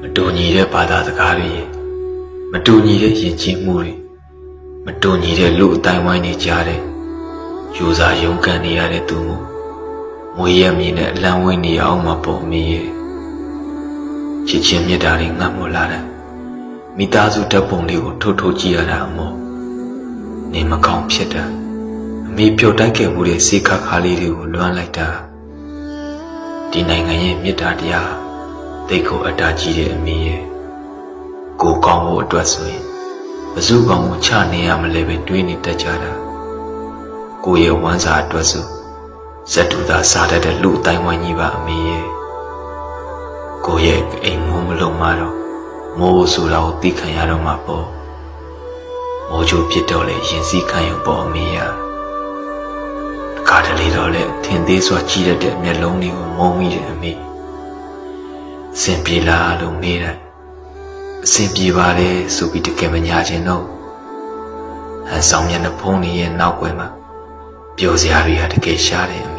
မတူညီတဲ့ဘာသာစကားတွေမတူညီတဲ့ယဉ်ကျေးမှုတွေမတူညီတဲ့လူအတိုင်းဝိုင်းတွေကြားတဲ့ယူဆရုန်းကန်နေရတဲ့သူမို့မွေရမြင်တဲ့အလံဝင်းနေအောင်မပေါ်မီရဲ့ချစ်ချင်းမြတ်တာတွေငတ်မလာတဲ့မိသားစုဓာတ်ပုံလေးကိုထိုးကြည့်ရတာအမို့နေမကောင်းဖြစ်တာအမေပျော်တိုက်ခဲ့မှုတဲ့စေခါခါလေးတွေကိုလွမ်းလိုက်တာဒီနိုင်ငံရဲ့မြတ်တာတရားတိတ်ကိုအတားကြီးတဲ့အမေရဲ့ကိုကောင်းဖို့အတွက်ဆိုရင်ဘယ်သူကောင်းကိုချနေရမလဲပဲတွေးနေတတ်ကြတာကိုရဲ့ဝမ်းစာအတွက်ဆိုဇက်တူသာစားတတ်တဲ့လူအတိုင်းဝိုင်းကြီးပါအမေရဲ့ကိုရဲ့အိမ်မိုးမလုံးမတော့မိုးဆိုတာကိုသိခံရတော့မှာပေါ့မိုးချိုးဖြစ်တော့လေရင်စည်းခံရုံပေါ့အမေရကားတလေတော့လေထင်သေးစွာကြီးတဲ့မျက်လုံးတွေကိုမုံမိတယ်အမေစင်ပြေလားလို့မေးတယ်အစင်ပြေပါလေဆိုပြီးတကယ်မညာချင်တော့ဟန်ဆောင်မျက်နှာဖုံးနေရဲ့နောက်ွယ်မှာပျော်စရာတွေကတကယ်ရှားတယ်အမေ